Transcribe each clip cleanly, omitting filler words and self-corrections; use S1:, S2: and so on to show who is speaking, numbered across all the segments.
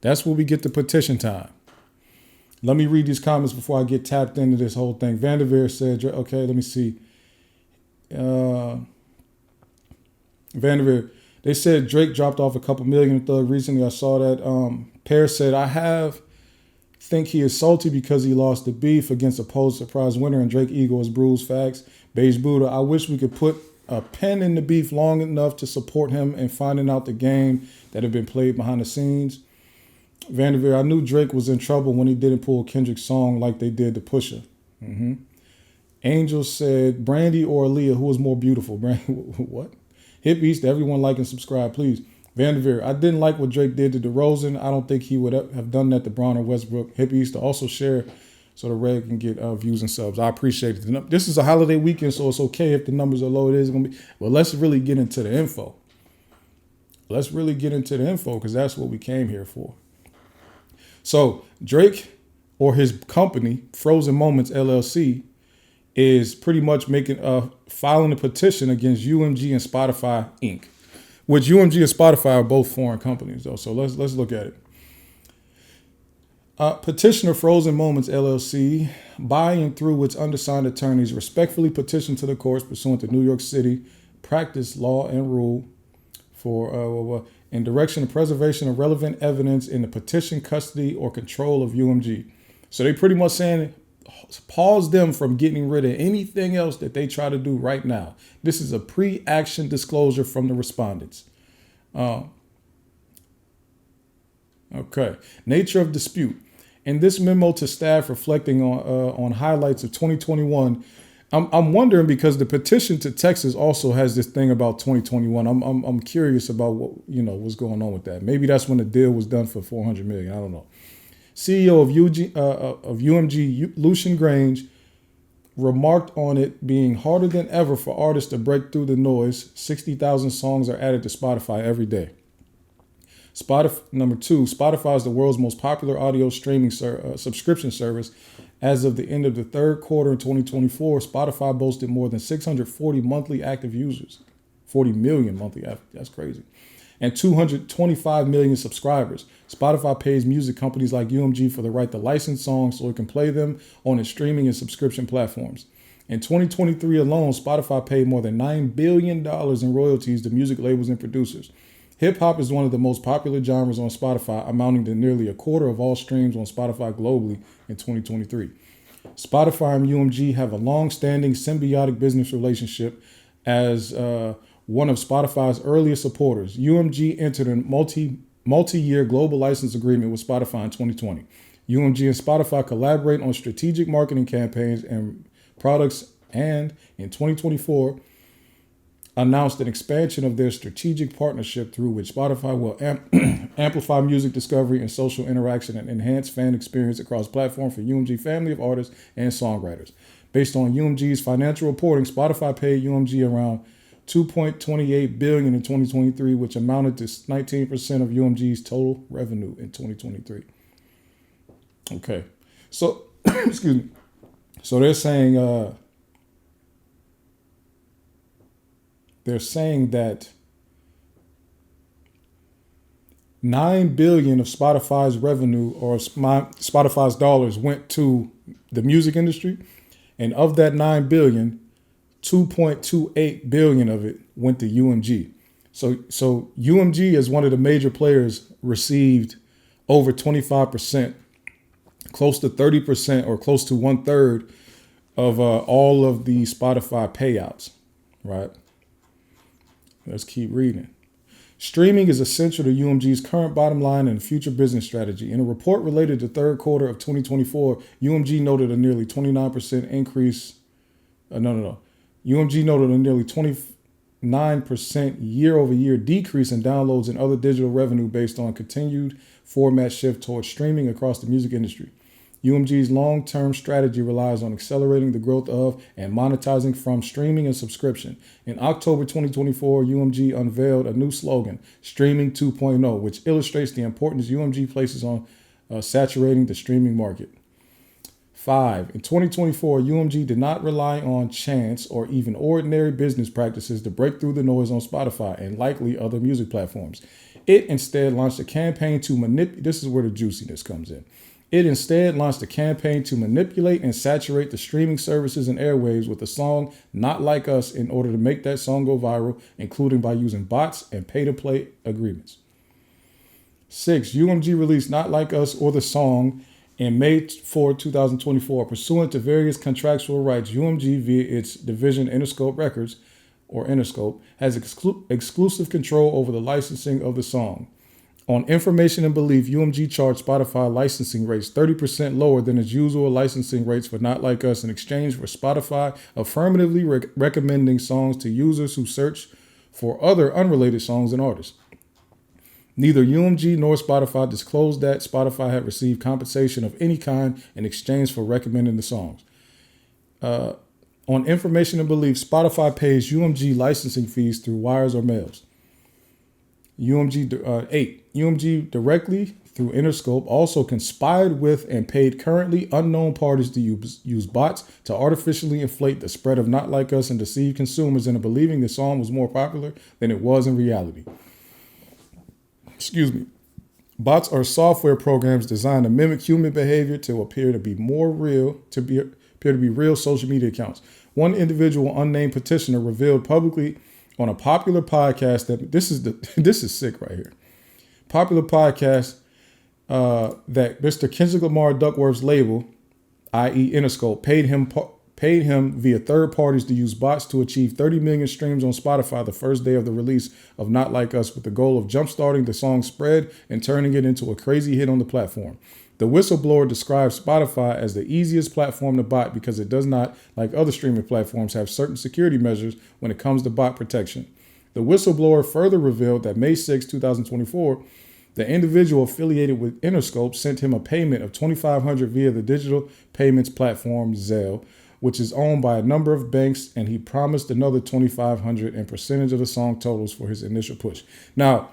S1: That's where we get the petition time. Let me read these comments before I get tapped into this whole thing. Vanderveer said, okay, let me see. Vanderveer, they said Drake dropped off a couple million Thug recently. I saw that. Pear said, think he is salty because he lost the beef against a post surprise winner and Drake ego is bruised. Facts. Beige Buddha, I wish we could put a pin in the beef long enough to support him in finding out the game that had been played behind the scenes. Vanderveer, I knew Drake was in trouble when he didn't pull Kendrick's song like they did to Pusha. Mm-hmm. Angel said, Brandy or Aaliyah, who is more beautiful? What? Hip East, everyone like and subscribe, please. Vanderveer, I didn't like what Drake did to DeRozan. I don't think he would have done that to Braun or Westbrook. Hip East to also share so the Red can get views and subs. I appreciate it. This is a holiday weekend, so it's okay if the numbers are low. It is going to be. But let's really get into the info. Because that's what we came here for. So Drake or his company, Frozen Moments LLC, is pretty much filing a petition against UMG and Spotify Inc., which UMG and Spotify are both foreign companies, though. So let's look at it. Petitioner Frozen Moments LLC, by and through its undersigned attorneys, respectfully petitioned to the courts pursuant to New York City practice, law, and rule for in direction of preservation of relevant evidence in the petition, custody, or control of UMG. So they pretty much saying pause them from getting rid of anything else that they try to do right now. This is a pre-action disclosure from the respondents. Okay. Nature of dispute. In this memo to staff reflecting on highlights of 2021, I'm wondering because the petition to Texas also has this thing about 2021. I'm curious about what's going on with that. Maybe that's when the deal was done for $400 million. I don't know. CEO of UMG, Lucian Grange, remarked on it being harder than ever for artists to break through the noise. 60,000 songs are added to Spotify every day. Number two, Spotify is the world's most popular audio streaming subscription service. As of the end of the third quarter in 2024, Spotify boasted more than 640 monthly active users, 40 million monthly active. That's crazy. And 225 million subscribers. Spotify pays music companies like UMG for the right to license songs so it can play them on its streaming and subscription platforms. In 2023 alone, Spotify paid more than $9 billion in royalties to music labels and producers. Hip hop is one of the most popular genres on Spotify, amounting to nearly a quarter of all streams on Spotify globally in 2023. Spotify and UMG have a long-standing symbiotic business relationship as one of Spotify's earliest supporters. UMG entered a multi-year global license agreement with Spotify in 2020. UMG and Spotify collaborate on strategic marketing campaigns and products, and in 2024, announced an expansion of their strategic partnership through which Spotify will amplify music discovery and social interaction and enhance fan experience across platforms for UMG family of artists and songwriters. Based on UMG's financial reporting, Spotify paid UMG around $2.28 billion in 2023, which amounted to 19% of UMG's total revenue in 2023. Okay, so excuse me. So they're saying that $9 billion of Spotify's revenue or Spotify's dollars went to the music industry, and of that $9 billion, $2.28 billion of it went to UMG. So UMG, as one of the major players, received over 25%, close to 30%, or close to 1/3 of all of the Spotify payouts, right? Let's keep reading. Streaming is essential to UMG's current bottom line and future business strategy. In a report related to third quarter of 2024, UMG noted a nearly 29% increase. UMG noted a nearly 29% year-over-year decrease in downloads and other digital revenue based on continued format shift towards streaming across the music industry. UMG's long-term strategy relies on accelerating the growth of and monetizing from streaming and subscription. In October 2024, UMG unveiled a new slogan, Streaming 2.0, which illustrates the importance UMG places on saturating the streaming market. 5. In 2024, UMG did not rely on chance or even ordinary business practices to break through the noise on Spotify and likely other music platforms. It instead launched a campaign to manipulate. This is where the juiciness comes in. It instead launched a campaign to manipulate and saturate the streaming services and airwaves with a song Not Like Us in order to make that song go viral, including by using bots and pay-to-play agreements. 6. UMG released Not Like Us or the song in May 4, 2024. Pursuant to various contractual rights, UMG, via its division Interscope Records, or Interscope, has exclusive control over the licensing of the song. On information and belief, UMG charged Spotify licensing rates 30% lower than its usual licensing rates for Not Like Us in exchange for Spotify affirmatively recommending songs to users who search for other unrelated songs and artists. Neither UMG nor Spotify disclosed that Spotify had received compensation of any kind in exchange for recommending the songs. On information and belief, Spotify pays UMG licensing fees through wires or mails. 8. UMG directly through Interscope also conspired with and paid currently unknown parties to use bots to artificially inflate the spread of Not Like Us and deceive consumers into believing the song was more popular than it was in reality. Bots are software programs designed to mimic human behavior to appear to be real social media accounts. One individual, unnamed petitioner, revealed publicly on a popular podcast that this is sick right here. Popular podcast that Mr. Kendrick Lamar Duckworth's label, i.e. Interscope, paid him via third parties to use bots to achieve 30 million streams on Spotify the first day of the release of Not Like Us, with the goal of jumpstarting the song's spread and turning it into a crazy hit on the platform. The whistleblower describes Spotify as the easiest platform to bot because it does not, like other streaming platforms, have certain security measures when it comes to bot protection. The whistleblower further revealed that May 6, 2024, the individual affiliated with Interscope sent him a payment of $2,500 via the digital payments platform Zelle, which is owned by a number of banks, and he promised another $2,500 in percentage of the song totals for his initial push. Now,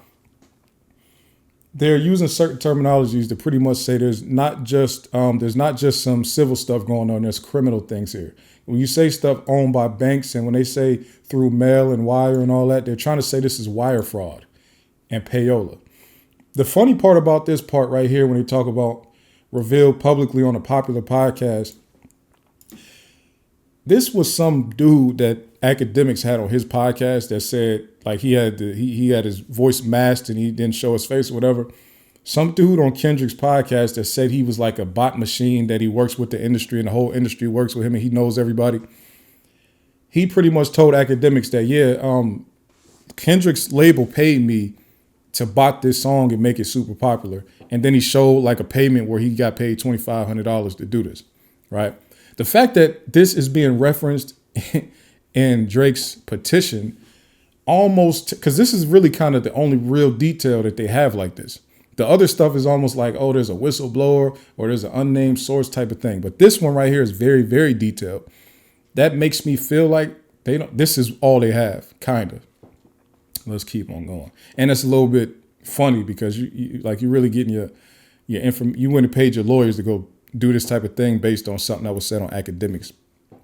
S1: they're using certain terminologies to pretty much say there's not just some civil stuff going on. There's criminal things here. When you say stuff owned by banks, and when they say through mail and wire and all that, they're trying to say this is wire fraud and payola. The funny part about this part right here, when they talk about revealed publicly on a popular podcast, this was some dude that Academics had on his podcast that said, like, he had his voice masked and he didn't show his face or whatever. Some dude on Kendrick's podcast that said he was like a bot machine, that he works with the industry and the whole industry works with him and he knows everybody. He pretty much told Academics that, Kendrick's label paid me to bot this song and make it super popular. And then he showed like a payment where he got paid $2,500 to do this, right? The fact that this is being referenced in Drake's Petition, almost, because this is really kind of the only real detail that they have like this. The other stuff is almost like, oh, there's a whistleblower or there's an unnamed source type of thing. But this one right here is very, very detailed. That makes me feel like this is all they have, kind of. Let's keep on going. And it's a little bit funny because you really getting your you went and paid your lawyers to go do this type of thing based on something that was said on Academics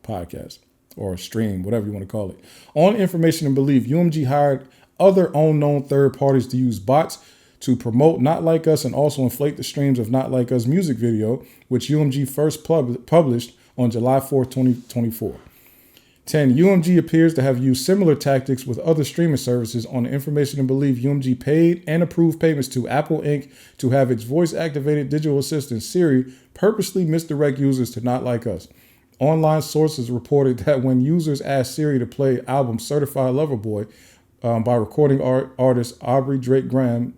S1: podcast or stream, whatever you want to call it. On information and belief, UMG hired other unknown third parties to use bots to promote Not Like Us and also inflate the streams of Not Like Us music video, which UMG first published on July 4, 2024. 10. UMG appears to have used similar tactics with other streaming services. On information and belief, UMG paid and approved payments to Apple Inc. to have its voice-activated digital assistant Siri purposely misdirect users to Not Like Us. Online sources reported that when users asked Siri to play album Certified Lover Boy by recording artist Aubrey Drake Graham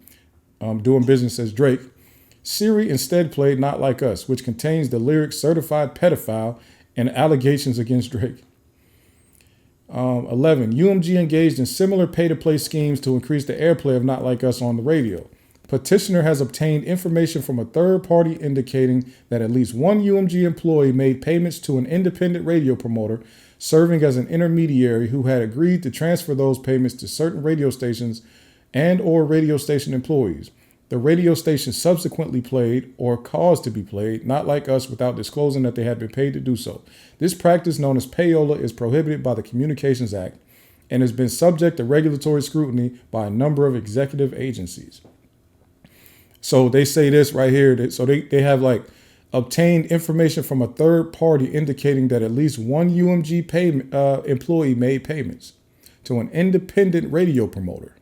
S1: doing business as Drake, Siri instead played Not Like Us, which contains the lyric Certified Pedophile and allegations against Drake. 11. UMG engaged in similar pay-to-play schemes to increase the airplay of Not Like Us on the radio. Petitioner has obtained information from a third party indicating that at least one UMG employee made payments to an independent radio promoter serving as an intermediary who had agreed to transfer those payments to certain radio stations and or radio station employees. The radio station subsequently played or caused to be played Not Like Us without disclosing that they had been paid to do so. This practice, known as payola, is prohibited by the Communications Act and has been subject to regulatory scrutiny by a number of executive agencies. So they say this right here. So they have like obtained information from a third party indicating that at least one UMG employee made payments to an independent radio promoter.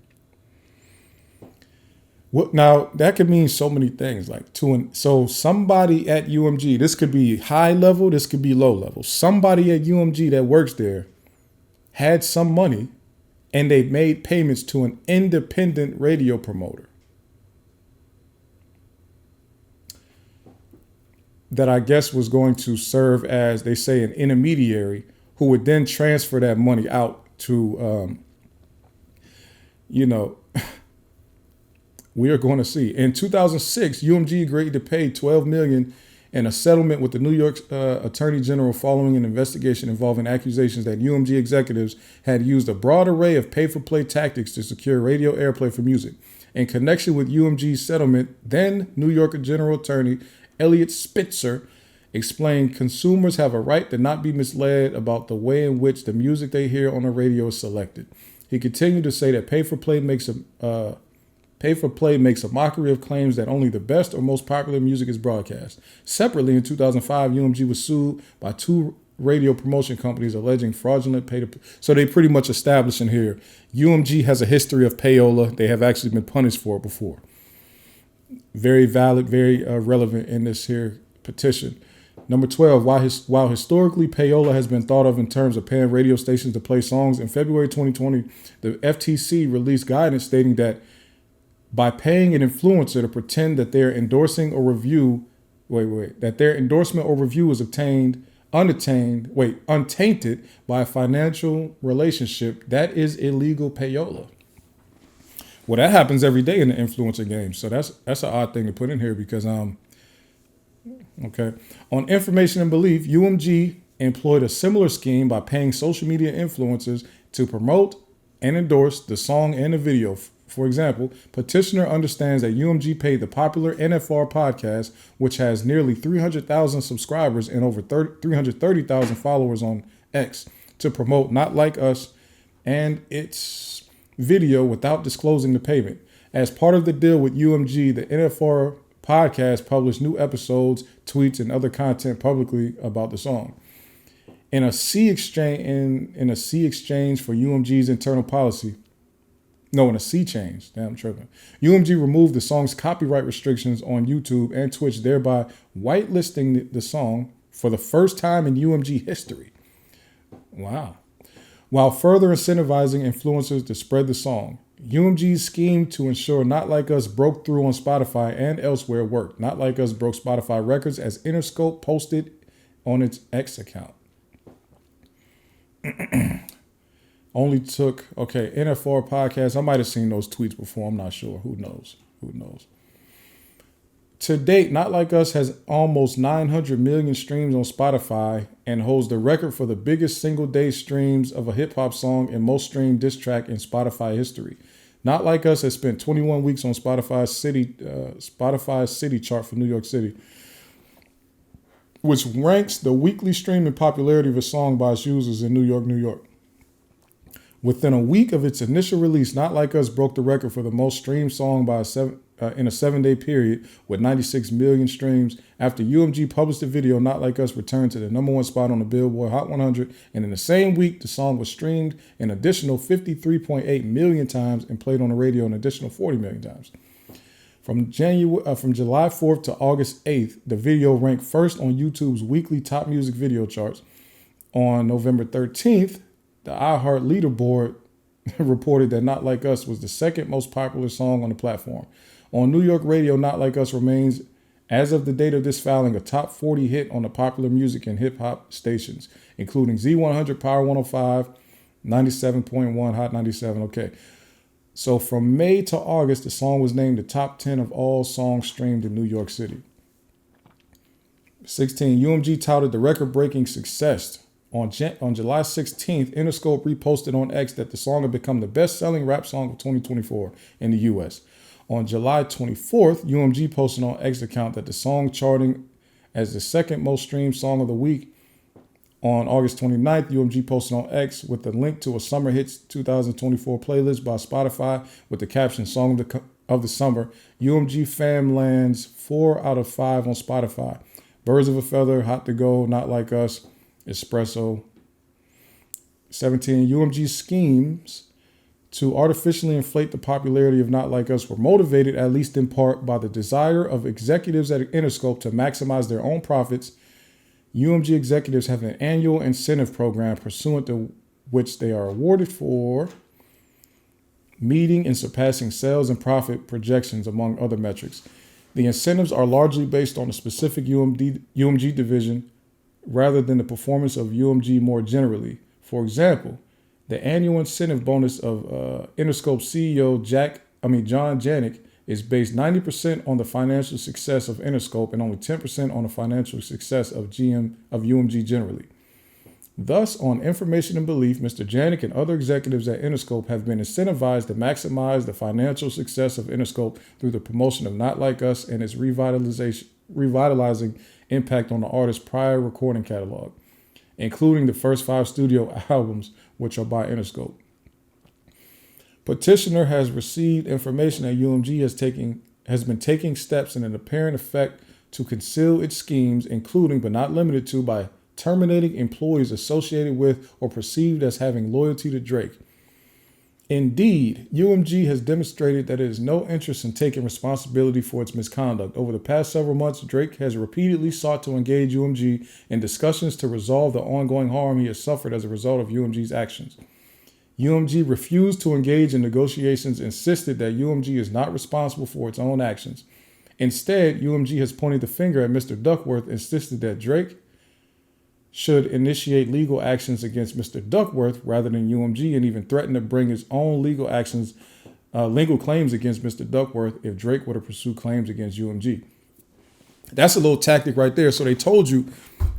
S1: Now that could mean so many things. Like so somebody at UMG, this could be high level, this could be low level. Somebody at UMG that works there had some money, and they made payments to an independent radio promoter that I guess was going to serve as, they say, an intermediary who would then transfer that money out to, we are going to see. In 2006, UMG agreed to pay $12 million in a settlement with the New York Attorney General following an investigation involving accusations that UMG executives had used a broad array of pay-for-play tactics to secure radio airplay for music. In connection with UMG's settlement, then New York General Attorney Elliot Spitzer explained consumers have a right to not be misled about the way in which the music they hear on the radio is selected. He continued to say that pay-for-play makes a mockery of claims that only the best or most popular music is broadcast. Separately, in 2005, UMG was sued by two radio promotion companies alleging fraudulent So they pretty much establishing here, UMG has a history of payola. They have actually been punished for it before. Very valid, very relevant in this here petition. Number 12, while historically payola has been thought of in terms of paying radio stations to play songs, in February 2020, the FTC released guidance stating that by paying an influencer to pretend that their endorsing or review, that their endorsement or review is untainted by a financial relationship, that is illegal payola. Well, that happens every day in the influencer game. So that's an odd thing to put in here because, okay. On information and belief, UMG employed a similar scheme by paying social media influencers to promote and endorse the song and the video. For example, Petitioner understands that UMG paid the popular NFR podcast, which has nearly 300,000 subscribers and over 330,000 followers on X, to promote Not Like Us and its video without disclosing the payment. As part of the deal with UMG, the NFR podcast published new episodes, tweets, and other content publicly about the song. In a sea exchange for UMG's internal policy, in a sea change. Damn, I'm tripping. UMG removed the song's copyright restrictions on YouTube and Twitch, thereby whitelisting the song for the first time in UMG history. Wow. While further incentivizing influencers to spread the song, UMG's scheme to ensure Not Like Us broke through on Spotify and elsewhere worked. Not Like Us broke Spotify records as Interscope posted on its X account. NFR podcast. I might have seen those tweets before. I'm not sure. Who knows? To date, Not Like Us has almost 900 million streams on Spotify and holds the record for the biggest single day streams of a hip hop song and most streamed diss track in Spotify history. Not Like Us has spent 21 weeks on Spotify's city chart for New York City, which ranks the weekly streaming popularity of a song by its users in New York. Within a week of its initial release, Not Like Us broke the record for the most streamed song in a 7-day period with 96 million streams. After UMG published the video, Not Like Us returned to the number one spot on the Billboard Hot 100. And in the same week, the song was streamed an additional 53.8 million times and played on the radio an additional 40 million times. From July 4th to August 8th, the video ranked first on YouTube's weekly top music video charts. On November 13th, the iHeart leaderboard reported that Not Like Us was the second most popular song on the platform. On New York radio, Not Like Us remains, as of the date of this filing, a top 40 hit on the popular music and hip hop stations, including Z100, Power 105, 97.1, Hot 97. Okay. So from May to August, the song was named the top 10 of all songs streamed in New York City. 16. UMG touted the record-breaking success. On July 16th, Interscope reposted on X that the song had become the best-selling rap song of 2024 in the U.S. On July 24th, UMG posted on X account that the song charting as the second most streamed song of the week On August 29th, UMG posted on X with a link to a Summer Hits 2024 playlist by Spotify with the caption Song of the Summer. UMG fam lands 4 out of 5 on Spotify. Birds of a Feather, Hot to Go, Not Like Us, Espresso. 17, UMG schemes to artificially inflate the popularity of Not Like Us were motivated, at least in part, by the desire of executives at Interscope to maximize their own profits. UMG executives have an annual incentive program pursuant to which they are awarded for meeting and surpassing sales and profit projections, among other metrics. The incentives are largely based on a specific UMG division rather than the performance of UMG more generally. For example, the annual incentive bonus of Interscope CEO John Janik is based 90% on the financial success of Interscope and only 10% on the financial success of UMG generally. Thus, on information and belief, Mr. Janik and other executives at Interscope have been incentivized to maximize the financial success of Interscope through the promotion of Not Like Us and its revitalizing impact on the artist's prior recording catalog, including the first 5 studio albums, which are by Interscope. Petitioner has received information that UMG has been taking steps in an apparent effect to conceal its schemes, including but not limited to by terminating employees associated with or perceived as having loyalty to Drake. Indeed, UMG has demonstrated that it has no interest in taking responsibility for its misconduct. Over the past several months, Drake has repeatedly sought to engage UMG in discussions to resolve the ongoing harm he has suffered as a result of UMG's actions. UMG refused to engage in negotiations, insisted that UMG is not responsible for its own actions. Instead, UMG has pointed the finger at Mr. Duckworth, insisted that Drake should initiate legal actions against Mr. Duckworth rather than UMG, and even threatened to bring his own legal claims against Mr. Duckworth if Drake were to pursue claims against UMG. That's a little tactic right there. So they told you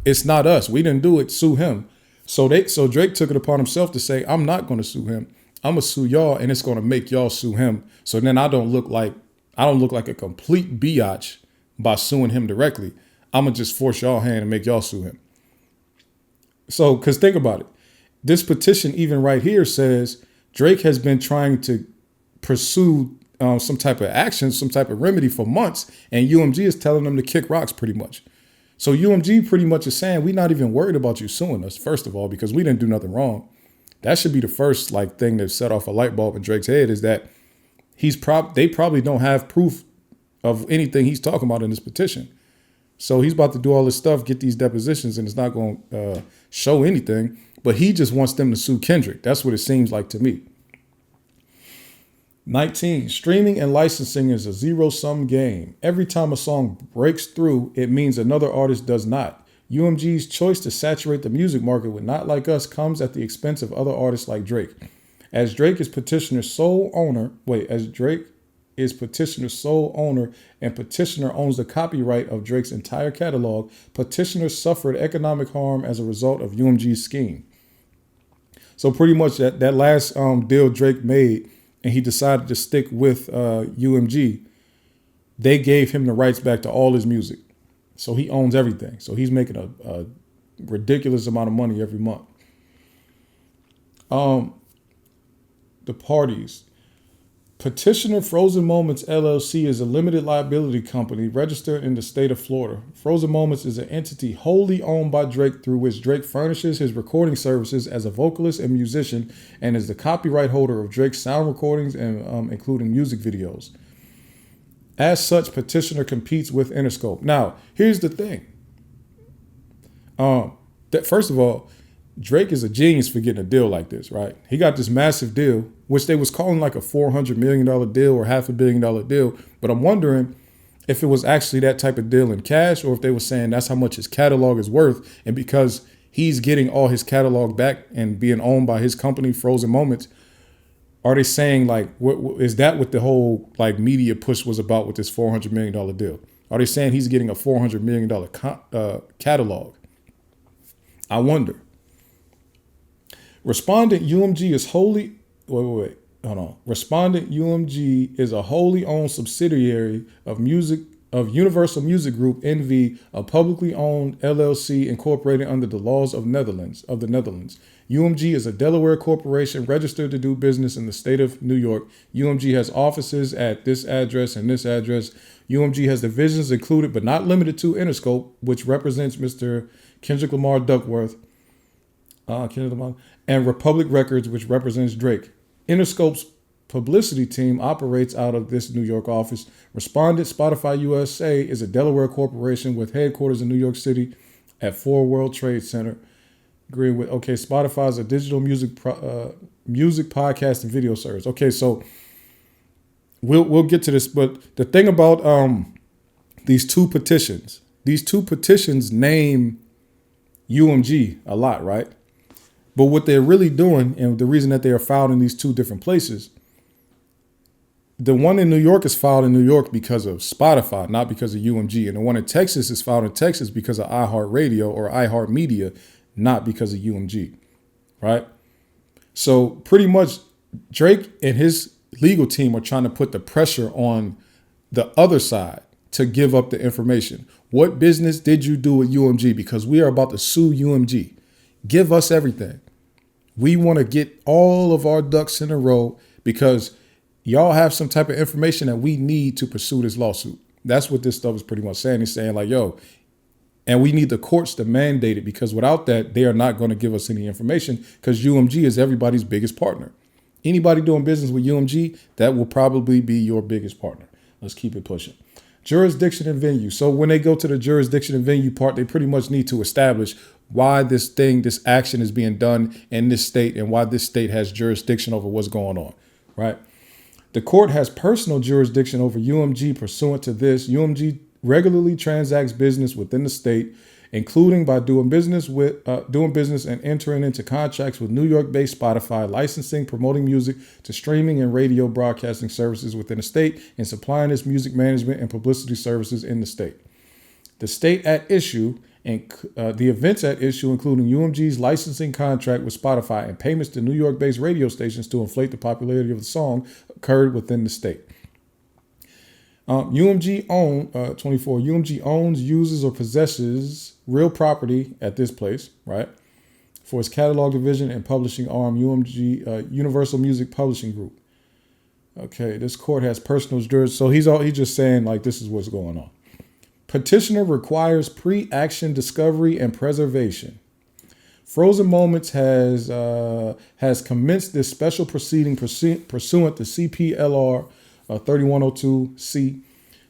S1: it's not us. We didn't do it. Sue him. So Drake took it upon himself to say, I'm not going to sue him. I'm going to sue y'all, and it's going to make y'all sue him. So then I don't look like a complete biatch by suing him directly. I'm going to just force y'all hand and make y'all sue him. So, because think about it. This petition, even right here, says Drake has been trying to pursue some type of action, some type of remedy for months, and UMG is telling them to kick rocks pretty much. So UMG pretty much is saying, we're not even worried about you suing us, first of all, because we didn't do nothing wrong. That should be the first thing that set off a light bulb in Drake's head, is that they probably don't have proof of anything he's talking about in this petition. So he's about to do all this stuff, get these depositions, and it's not going to show anything. But he just wants them to sue Kendrick. That's what it seems like to me. 19, streaming and licensing is a zero-sum game. Every time a song breaks through, it means another artist does not. UMG's choice to saturate the music market with Not Like Us comes at the expense of other artists like Drake. As Drake is Petitioner's sole owner and Petitioner owns the copyright of Drake's entire catalog, Petitioner suffered economic harm as a result of UMG's scheme. So pretty much that last deal Drake made, and he decided to stick with UMG, they gave him the rights back to all his music. So he owns everything. So he's making a ridiculous amount of money every month. The parties. Petitioner Frozen Moments LLC is a limited liability company registered in the state of Florida. Frozen Moments is an entity wholly owned by Drake, through which Drake furnishes his recording services as a vocalist and musician, and is the copyright holder of Drake's sound recordings and including music videos. As such, Petitioner competes with Interscope. Now, here's the thing. First of all, Drake is a genius for getting a deal like this, right? He got this massive deal, which they was calling like a $400 million deal or $500 million deal. But I'm wondering if it was actually that type of deal in cash, or if they were saying that's how much his catalog is worth. And because he's getting all his catalog back and being owned by his company, Frozen Moments, are they saying is that what the whole media push was about with this $400 million deal? Are they saying he's getting a $400 million catalog? I wonder. Respondent UMG is Respondent UMG is a wholly owned subsidiary of music of Universal Music Group NV, a publicly owned LLC incorporated under the laws of the Netherlands. UMG is a Delaware corporation registered to do business in the state of New York. UMG has offices at this address and this address. UMG has divisions included but not limited to Interscope, which represents Mr. Kendrick Lamar Duckworth, and Republic Records, which represents Drake. Interscope's publicity team operates out of this New York office. Respondent Spotify USA is a Delaware corporation with headquarters in New York City at 4 World Trade Center. Agree with, okay, Spotify is a digital music podcast and video service. Okay, so we'll get to this, but the thing about these two petitions name UMG a lot, right? But what they're really doing, and the reason that they are filed in these two different places, the one in New York is filed in New York because of Spotify, not because of UMG. And the one in Texas is filed in Texas because of iHeartRadio or iHeartMedia, not because of UMG, right? So pretty much Drake and his legal team are trying to put the pressure on the other side to give up the information. What business did you do with UMG? Because we are about to sue UMG. Give us everything. We want to get all of our ducks in a row because y'all have some type of information that we need to pursue this lawsuit. That's what this stuff is pretty much saying. He's saying like, yo, and we need the courts to mandate it because without that, they are not going to give us any information because UMG is everybody's biggest partner. Anybody doing business with UMG, that will probably be your biggest partner. Let's keep it pushing. Jurisdiction and venue. So when they go to the jurisdiction and venue part, they pretty much need to establish why this action is being done in this state and why this state has jurisdiction over what's going on, right? The court has personal jurisdiction over UMG pursuant to this. UMG regularly transacts business within the state, including by doing business and entering into contracts with New York-based Spotify, licensing, promoting music to streaming and radio broadcasting services within the state, and supplying its music management and publicity services in the state. The state at issue and the events at issue, including UMG's licensing contract with Spotify and payments to New York-based radio stations to inflate the popularity of the song, occurred within the state. UMG owns, uses, or possesses real property at this place, right? For its catalog division and publishing arm, Universal Music Publishing Group. Okay, this court has personal jurisdiction. So he's just saying like this is what's going on. Petitioner requires pre-action discovery and preservation. Frozen Moments has commenced this special proceeding pursuant to CPLR 3102C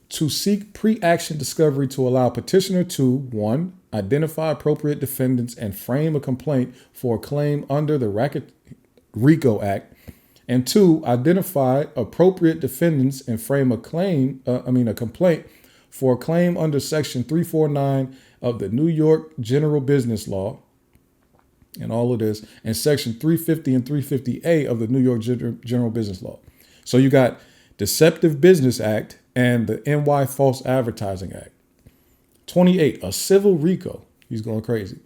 S1: to seek pre-action discovery to allow petitioner to 1. Identify appropriate defendants and frame a complaint for a claim under the RICO Act, and 2. Identify appropriate defendants and frame a complaint for a claim under Section 349 of the New York General Business Law, and all of this, and Section 350 and 350A of the New York General Business Law. So you got Deceptive Business Act and the NY False Advertising Act. 28, a civil RICO. He's going crazy.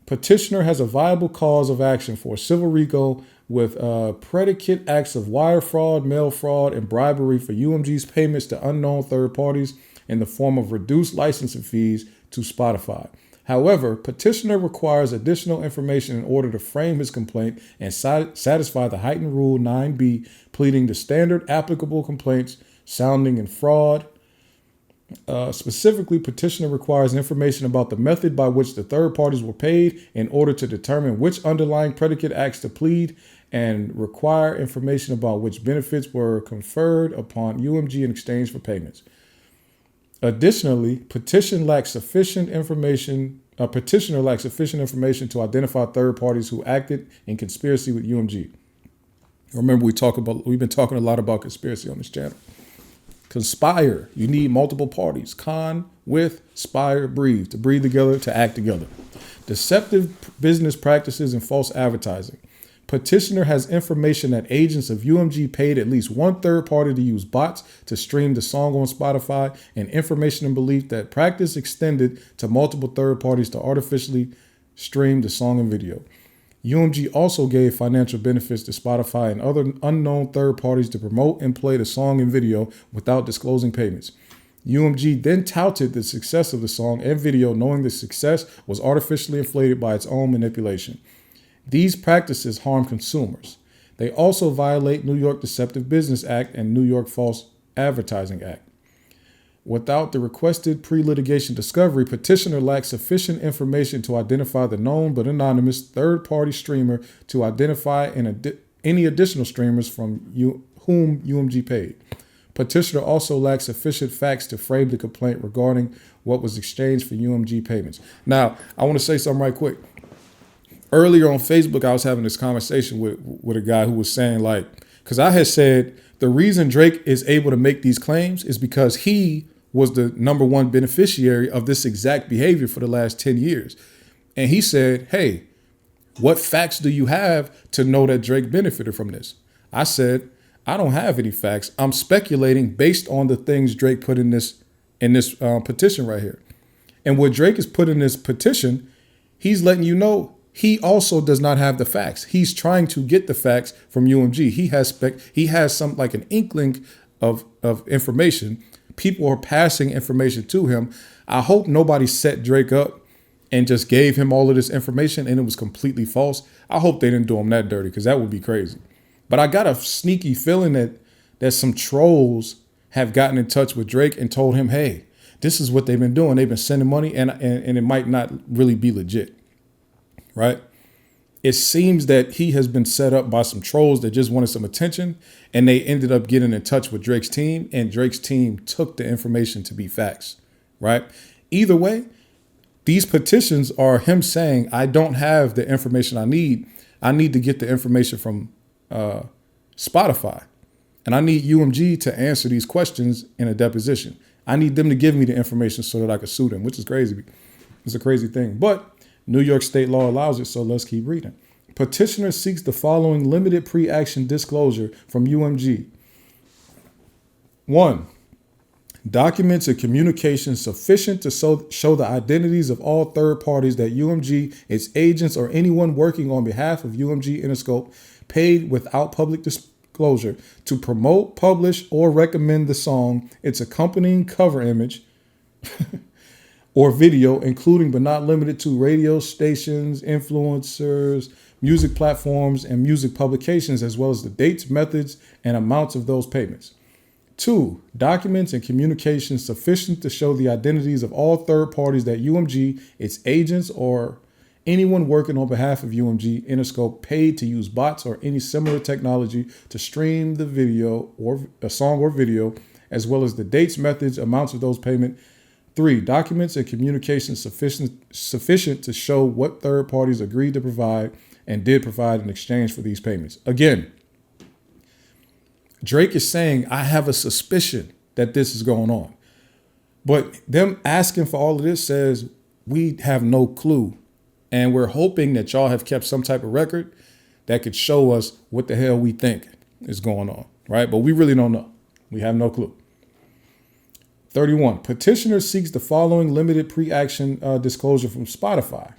S1: Petitioner has a viable cause of action for civil RICO with predicate acts of wire fraud, mail fraud, and bribery for UMG's payments to unknown third parties in the form of reduced licensing fees to Spotify. However, petitioner requires additional information in order to frame his complaint and satisfy the heightened Rule 9b, pleading the standard applicable complaints sounding in fraud. Specifically, petitioner requires information about the method by which the third parties were paid in order to determine which underlying predicate acts to plead, and require information about which benefits were conferred upon UMG in exchange for payments. Additionally, petitioner lacks sufficient information to identify third parties who acted in conspiracy with UMG. Remember, we've been talking a lot about conspiracy on this channel. Conspire. You need multiple parties. Con, with, spire, breathe. To breathe together, to act together. Deceptive business practices and false advertising. Petitioner has information that agents of UMG paid at least one third party to use bots to stream the song on Spotify, and information and belief that practice extended to multiple third parties to artificially stream the song and video. UMG also gave financial benefits to Spotify and other unknown third parties to promote and play the song and video without disclosing payments. UMG then touted the success of the song and video, knowing the success was artificially inflated by its own manipulation. These practices harm consumers. They also violate New York Deceptive Business Act and New York False Advertising Act. Without the requested pre-litigation discovery, petitioner lacks sufficient information to identify the known but anonymous third-party streamer to identify any additional streamers from whom UMG paid. Petitioner also lacks sufficient facts to frame the complaint regarding what was exchanged for UMG payments. Now, I want to say something right quick. Earlier on Facebook, I was having this conversation with a guy who was saying, like, because I had said the reason Drake is able to make these claims is because he was the number one beneficiary of this exact behavior for the last 10 years. And he said, hey, what facts do you have to know that Drake benefited from this? I said, I don't have any facts. I'm speculating based on the things Drake put in this petition right here. And what Drake has put in this petition, he's letting you know he also does not have the facts. He's trying to get the facts from UMG. He has some like an inkling of information. People are passing information to him. I hope nobody set Drake up and just gave him all of this information and it was completely false. I hope they didn't do him that dirty because that would be crazy. But I got a sneaky feeling that some trolls have gotten in touch with Drake and told him, hey, this is what they've been doing. They've been sending money and it might not really be legit, right? It seems that he has been set up by some trolls that just wanted some attention and they ended up getting in touch with Drake's team and Drake's team took the information to be facts, right? Either way, these petitions are him saying, I don't have the information I need. I need to get the information from Spotify. And I need UMG to answer these questions in a deposition. I need them to give me the information so that I can sue them, which is crazy. It's a crazy thing. But New York state law allows it, so let's keep reading. Petitioner seeks the following limited pre-action disclosure from UMG. 1. Documents and communications sufficient to show the identities of all third parties that UMG, its agents, or anyone working on behalf of UMG Interscope paid without public disclosure to promote, publish, or recommend the song, its accompanying cover image, or video, including but not limited to radio stations, influencers, music platforms, and music publications, as well as the dates, methods, and amounts of those payments. 2. Documents and communications sufficient to show the identities of all third parties that UMG, its agents, or anyone working on behalf of UMG Interscope paid to use bots or any similar technology to stream the video or a song or video, as well as the dates, methods, amounts of those payments. 3. Documents and communications sufficient to show what third parties agreed to provide and did provide in exchange for these payments. Again, Drake is saying, I have a suspicion that this is going on. But them asking for all of this says we have no clue. And we're hoping that y'all have kept some type of record that could show us what the hell we think is going on, right? But we really don't know. We have no clue. 31. Petitioner seeks the following limited pre-action disclosure from Spotify.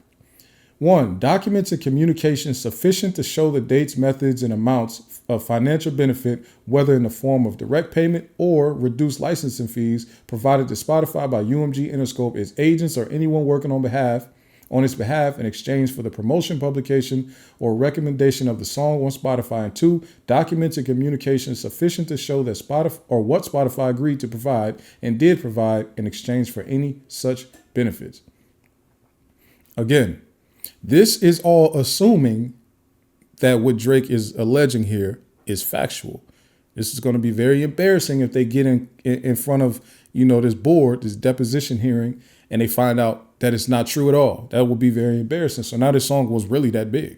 S1: 1. Documents and communications sufficient to show the dates, methods, and amounts of financial benefit, whether in the form of direct payment or reduced licensing fees provided to Spotify by UMG Interscope, its agents, or anyone working on its behalf in exchange for the promotion, publication, or recommendation of the song on Spotify. And 2. Documents and communications sufficient to show that Spotify or what Spotify agreed to provide and did provide in exchange for any such benefits. Again, this is all assuming that what Drake is alleging here is factual. This is going to be very embarrassing if they get in front of, this board, this deposition hearing, and they find out that it's not true at all. That will be very embarrassing. So now this song was really that big.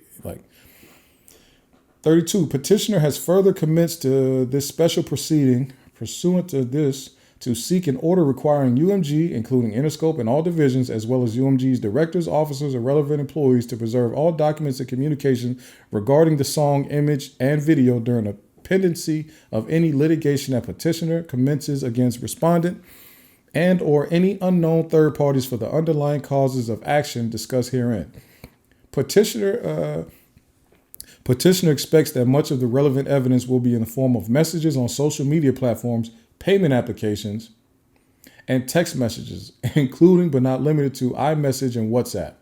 S1: 32, petitioner has further commenced to this special proceeding pursuant to this to seek an order requiring UMG, including Interscope and all divisions, as well as UMG's directors, officers, and relevant employees to preserve all documents and communication regarding the song, image, and video during the pendency of any litigation that petitioner commences against respondent and or any unknown third parties for the underlying causes of action discussed herein. Petitioner expects that much of the relevant evidence will be in the form of messages on social media platforms, payment applications, and text messages, including but not limited to iMessage and WhatsApp,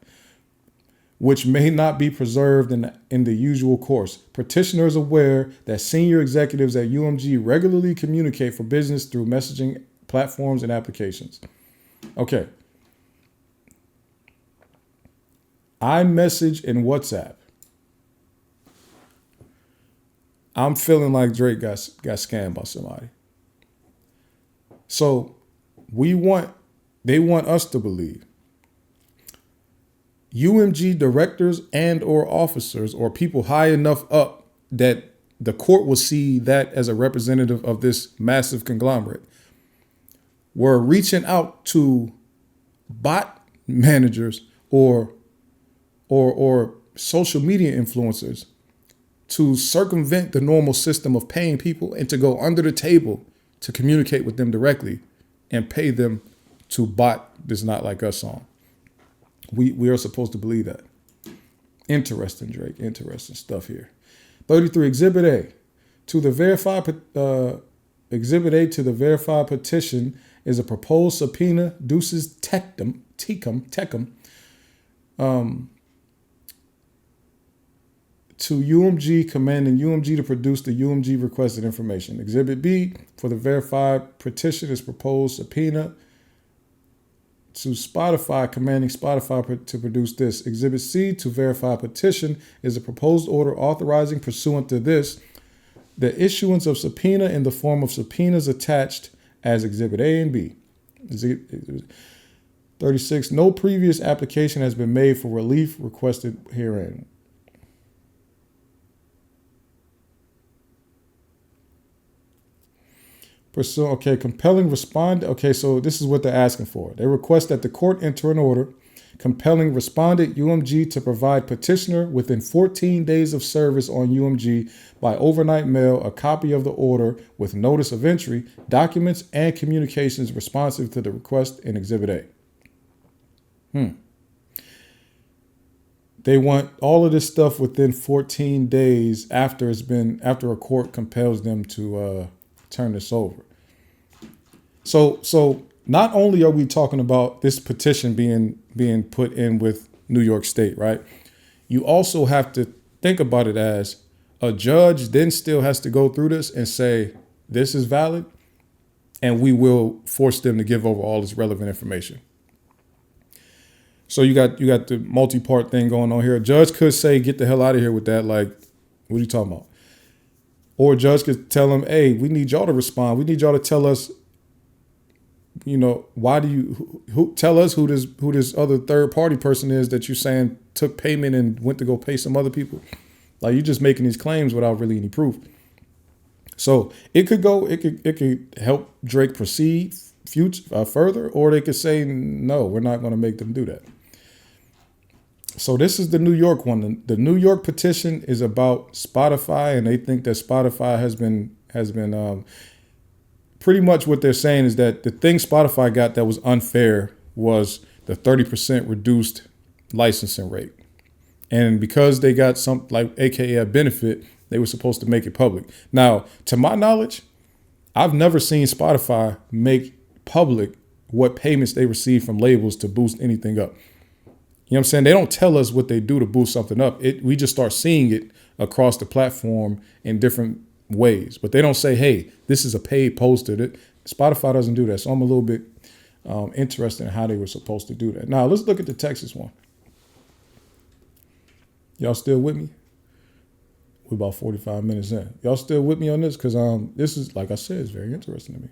S1: which may not be preserved in the usual course. Petitioner is aware that senior executives at UMG regularly communicate for business through messaging platforms and applications. Okay. iMessage and WhatsApp. I'm feeling like Drake got scammed by somebody. So they want us to believe UMG directors and or officers or people high enough up that the court will see that as a representative of this massive conglomerate were reaching out to bot managers or social media influencers to circumvent the normal system of paying people and to go under the table to communicate with them directly and pay them to bot this Not Like Us song. We are supposed to believe that. Interesting, Drake. Interesting stuff here. 33, Exhibit A. Exhibit A to the verified petition is a proposed subpoena duces tecum to UMG, commanding UMG to produce the UMG requested information. Exhibit B for the verified petition is proposed subpoena to Spotify, commanding Spotify to produce this. Exhibit C to verify petition is a proposed order authorizing, pursuant to this, the issuance of subpoena in the form of subpoenas attached as Exhibit A and B. 36. No previous application has been made for relief requested herein. Compelling respond. Okay, so this is what they're asking for. They request that the court enter an order compelling respondent UMG to provide petitioner within 14 days of service on UMG by overnight mail a copy of the order with notice of entry, documents, and communications responsive to the request in Exhibit A. They want all of this stuff within 14 days after a court compels them to turn this over. So not only are we talking about this petition being put in with New York State, right? You also have to think about it as a judge then still has to go through this and say, this is valid, and we will force them to give over all this relevant information. So you got the multi-part thing going on here. A judge could say, get the hell out of here with that. Like, what are you talking about? Or a judge could tell them, hey, we need y'all to respond. We need y'all to tell us, why do you tell us who this other third party person is that you're saying took payment and went to go pay some other people? Like, you're just making these claims without really any proof. So it could help Drake proceed further, or they could say, no, we're not going to make them do that. So this is the New York one. The New York petition is about Spotify, and they think that Spotify has been pretty much what they're saying is that the thing Spotify got that was unfair was the 30% reduced licensing rate. And because they got some, like, AKA a benefit, they were supposed to make it public. Now, to my knowledge, I've never seen Spotify make public what payments they receive from labels to boost anything up. You know what I'm saying? They don't tell us what they do to boost something up. We just start seeing it across the platform in different ways. But they don't say, hey, this is a paid poster. Spotify doesn't do that. So I'm a little bit interested in how they were supposed to do that. Now, let's look at the Texas one. Y'all still with me? We're about 45 minutes in. Y'all still with me on this? Because this is, like I said, it's very interesting to me.